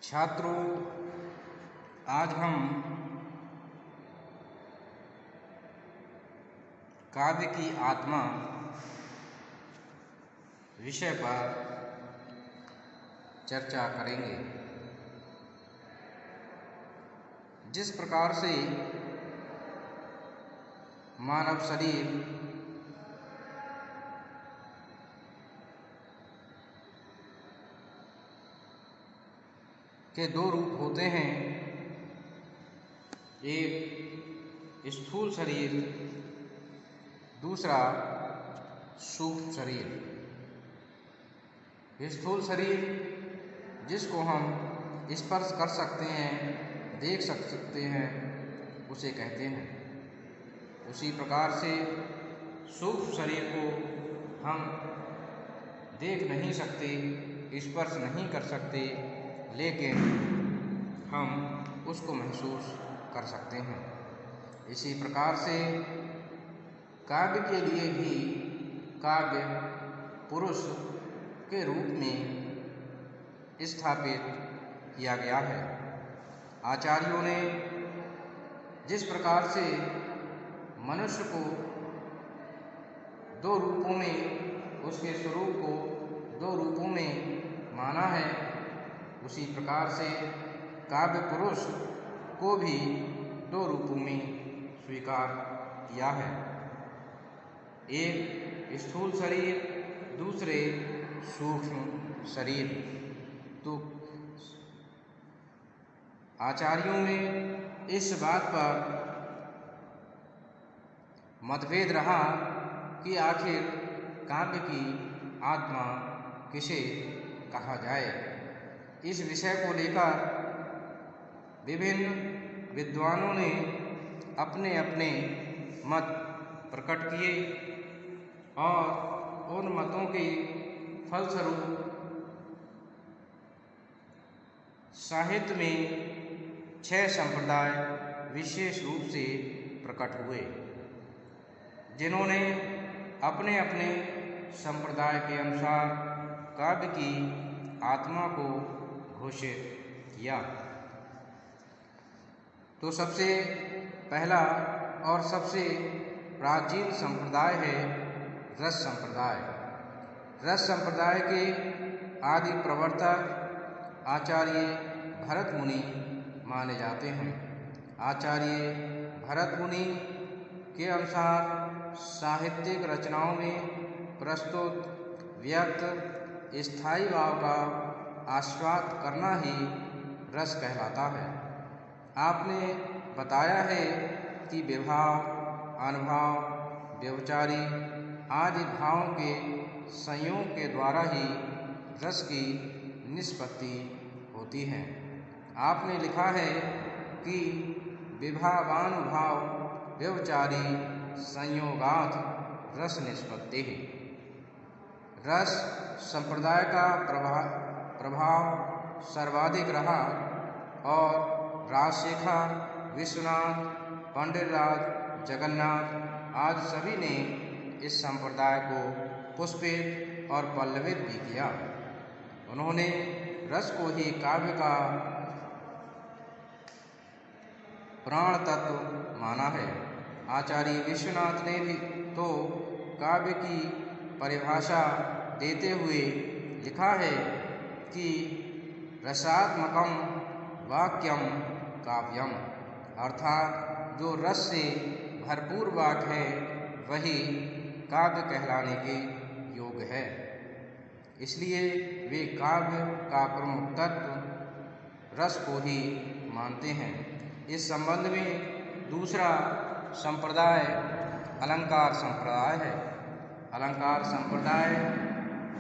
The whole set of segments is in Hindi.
छात्रों, आज हम काव्य की आत्मा विषय पर चर्चा करेंगे। जिस प्रकार से मानव शरीर के दो रूप होते हैं, एक स्थूल शरीर, दूसरा सूक्ष्म शरीर। स्थूल शरीर जिसको हम स्पर्श कर सकते हैं, देख सकते हैं, उसे कहते हैं। उसी प्रकार से सूक्ष्म शरीर को हम देख नहीं सकते, स्पर्श नहीं कर सकते, लेकिन हम उसको महसूस कर सकते हैं। इसी प्रकार से काव्य के लिए भी काव्य पुरुष के रूप में स्थापित किया गया है। आचार्यों ने जिस प्रकार से मनुष्य को दो रूपों में, उसके स्वरूप को दो रूपों में माना है, उसी प्रकार से काव्य पुरुष को भी दो रूपों में स्वीकार किया है। एक स्थूल शरीर, दूसरे सूक्ष्म शरीर। तो आचार्यों में इस बात पर मतभेद रहा कि आखिर काव्य की आत्मा किसे कहा जाए। इस विषय को लेकर विभिन्न विद्वानों ने अपने अपने मत प्रकट किए और उन मतों के फलस्वरूप साहित्य में 6 संप्रदाय विशेष रूप से प्रकट हुए, जिन्होंने अपने अपने संप्रदाय के अनुसार काव्य की आत्मा को घोषित किया। तो सबसे पहला और सबसे प्राचीन संप्रदाय है रस संप्रदाय। रस संप्रदाय के आदि प्रवर्तक आचार्य भरत मुनि माने जाते हैं। आचार्य भरत मुनि के अनुसार साहित्यिक रचनाओं में प्रस्तुत व्यक्त स्थायी भाव का आस्वाद करना ही रस कहलाता है। आपने बताया है कि विभाव, अनुभाव, व्यभिचारी आदि भावों के संयोग के द्वारा ही रस की निष्पत्ति होती है। आपने लिखा है कि विभावानुभाव व्यभिचारी संयोगात् रस निष्पत्ति। रस संप्रदाय का प्रभाव सर्वाधिक रहा और राजशेखर, विश्वनाथ, पंडितराज, जगन्नाथ आदि सभी ने इस संप्रदाय को पुष्पित और पल्लवित भी किया। उन्होंने रस को ही काव्य का प्राण तत्व माना है। आचार्य विश्वनाथ ने भी तो काव्य की परिभाषा देते हुए लिखा है कि रसात्मकम वाक्यम काव्यम, अर्थात जो रस से भरपूर वाक्य है वही काव्य कहलाने के योग्य है। इसलिए वे काव्य का प्रमुख तत्व रस को ही मानते हैं। इस संबंध में दूसरा संप्रदाय अलंकार संप्रदाय है। अलंकार संप्रदाय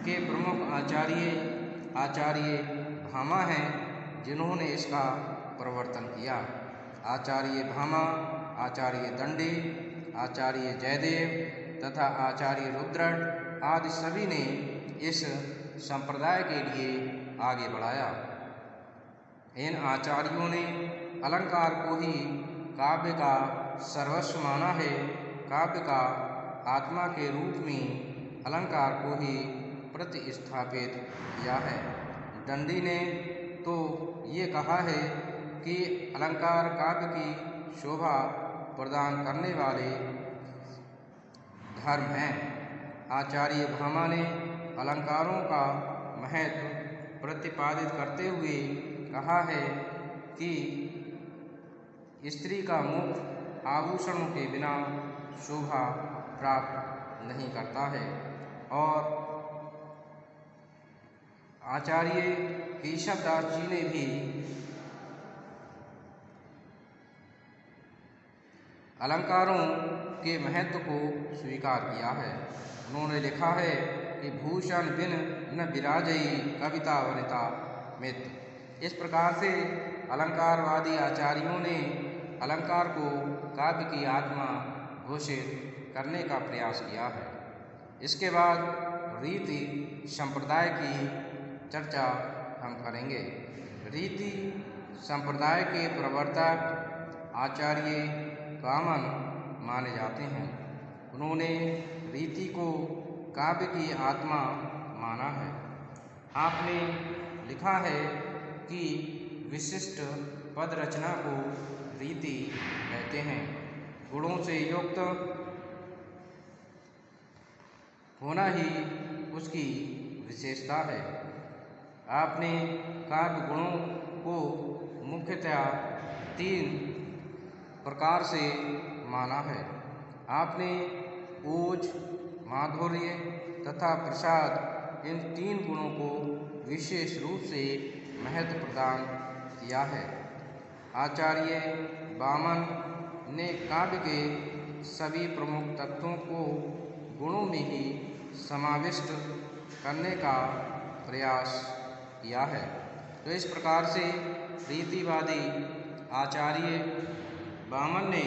के प्रमुख आचार्य भामा हैं, जिन्होंने इसका प्रवर्तन किया। आचार्य भामा, आचार्य दंडी, आचार्य जयदेव तथा आचार्य रुद्रट आदि सभी ने इस संप्रदाय के लिए आगे बढ़ाया। इन आचार्यों ने अलंकार को ही काव्य का सर्वस्व माना है। काव्य का आत्मा के रूप में अलंकार को ही प्रतिस्थापित किया है। दंडी ने तो ये कहा है कि अलंकार काव्य की शोभा प्रदान करने वाले धर्म हैं। आचार्य भामा ने अलंकारों का महत्व प्रतिपादित करते हुए कहा है कि स्त्री का मुख आभूषणों के बिना शोभा प्राप्त नहीं करता है। और आचार्य केशवदास जी ने भी अलंकारों के महत्व को स्वीकार किया है। उन्होंने लिखा है कि भूषण बिन न विराजई कविता वनिता मित्र। इस प्रकार से अलंकारवादी आचार्यों ने अलंकार को काव्य की आत्मा घोषित करने का प्रयास किया है। इसके बाद रीति संप्रदाय की चर्चा हम करेंगे। रीति संप्रदाय के प्रवर्तक आचार्य वामन माने जाते हैं। उन्होंने रीति को काव्य की आत्मा माना है। आपने लिखा है कि विशिष्ट पद रचना को रीति कहते हैं। गुणों से युक्त होना ही उसकी विशेषता है। आपने काव्य गुणों को मुख्यतया 3 प्रकार से माना है। आपने ओज, माधुर्य तथा प्रसाद इन 3 गुणों को विशेष रूप से महत्व प्रदान किया है। आचार्य वामन ने काव्य के सभी प्रमुख तत्वों को गुणों में ही समाविष्ट करने का प्रयास किया है। तो इस प्रकार से रीतिवादी आचार्य वामन ने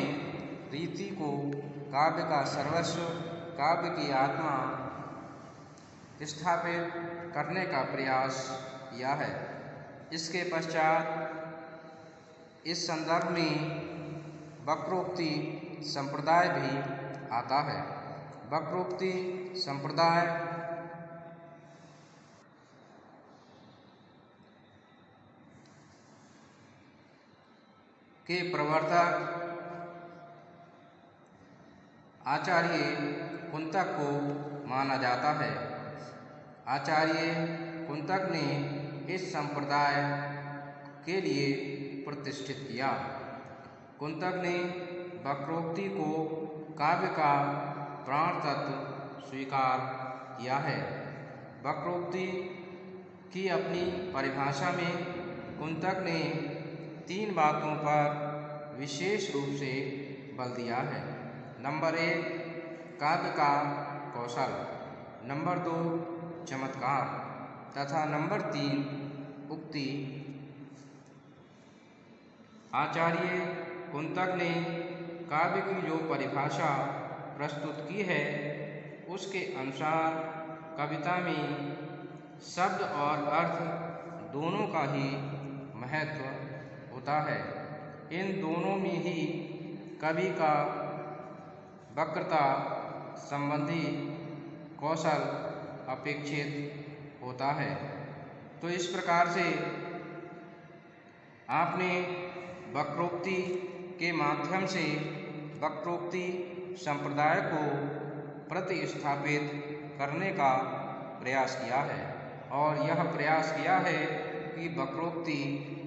रीति को काव्य का सर्वस्व, काव्य की आत्मा स्थापित करने का प्रयास किया है। इसके पश्चात इस संदर्भ में वक्रोक्ति संप्रदाय भी आता है। वक्रोक्ति संप्रदाय के प्रवर्तक आचार्य कुंतक को माना जाता है। आचार्य कुंतक ने इस संप्रदाय के लिए प्रतिष्ठित किया। कुंतक ने वक्रोक्ति को काव्य का प्राण तत्व स्वीकार किया है। वक्रोक्ति की अपनी परिभाषा में कुंतक ने 3 बातों पर विशेष रूप से बल दिया है। नंबर 1 काव्य का कौशल, नंबर 2 चमत्कार तथा नंबर 3 उक्ति। आचार्य कुंतक ने काव्य की जो परिभाषा प्रस्तुत की है उसके अनुसार कविता में शब्द और अर्थ दोनों का ही महत्व होता है। इन दोनों में ही कवि का वक्रता संबंधी कौशल अपेक्षित होता है। तो इस प्रकार से आपने वक्रोक्ति के माध्यम से वक्रोक्ति संप्रदाय को प्रतिस्थापित करने का प्रयास किया है और यह प्रयास किया है कि वक्रोक्ति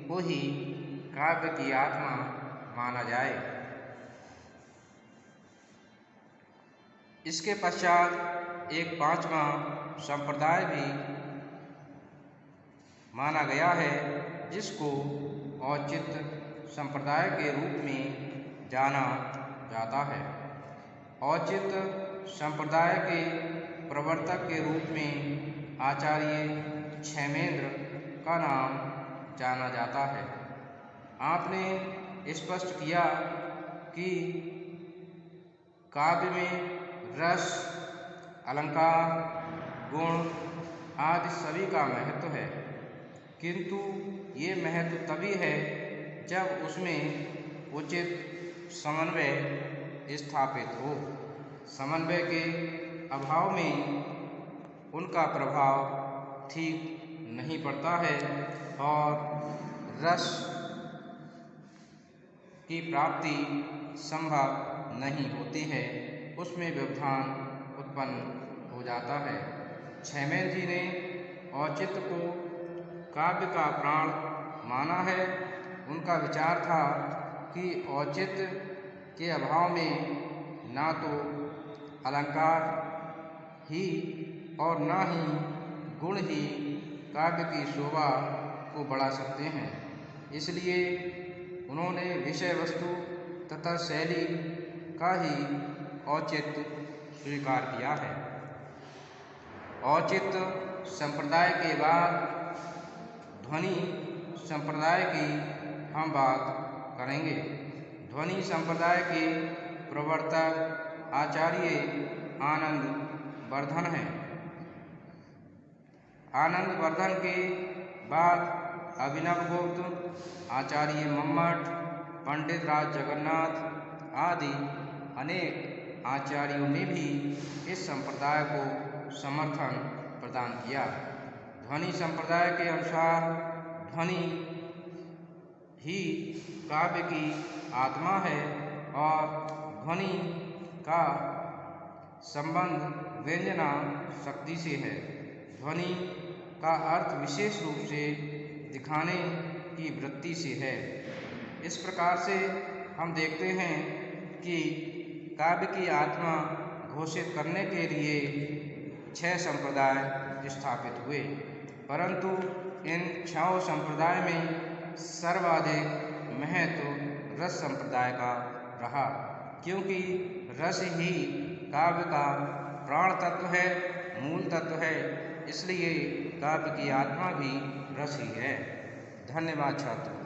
को ही काव्य की आत्मा माना जाए। इसके पश्चात एक 5वां संप्रदाय भी माना गया है जिसको औचित्य संप्रदाय के रूप में जाना जाता है। औचित्य संप्रदाय के प्रवर्तक के रूप में आचार्य क्षेमेंद्र का नाम जाना जाता है। आपने स्पष्ट किया कि काव्य में रस, अलंकार, गुण आदि सभी का महत्व है, किंतु ये महत्व तभी है जब उसमें उचित समन्वय स्थापित हो। समन्वय के अभाव में उनका प्रभाव ठीक नहीं पड़ता है और रस की प्राप्ति संभव नहीं होती है, उसमें व्यवधान उत्पन्न हो जाता है। छैमेन जी ने औचित्य को काव्य का प्राण माना है। उनका विचार था कि औचित्य के अभाव में ना तो अलंकार ही और ना ही गुण ही काव्य की शोभा को बढ़ा सकते हैं। इसलिए उन्होंने विषय वस्तु तथा शैली का ही औचित्य स्वीकार किया है। औचित्य संप्रदाय के बाद ध्वनि संप्रदाय की हम बात करेंगे। ध्वनि संप्रदाय के प्रवर्तक आचार्य आनंद वर्धन हैं। आनंद वर्धन के बाद अभिनवगुप्त, आचार्य मम्मट, पंडित राज जगन्नाथ आदि अनेक आचार्यों ने भी इस संप्रदाय को समर्थन प्रदान किया। ध्वनि संप्रदाय के अनुसार ध्वनि ही काव्य की आत्मा है और ध्वनि का संबंध व्यंजना शक्ति से है। ध्वनि का अर्थ विशेष रूप से दिखाने की वृत्ति से है। इस प्रकार से हम देखते हैं कि काव्य की आत्मा घोषित करने के लिए 6 संप्रदाय स्थापित हुए, परंतु इन 6 संप्रदाय में सर्वाधिक महत्व रस संप्रदाय का रहा, क्योंकि रस ही काव्य का प्राण तत्व है, मूल तत्व है। इसलिए काव्य की आत्मा भी रस ही है। धन्यवाद छात्रों।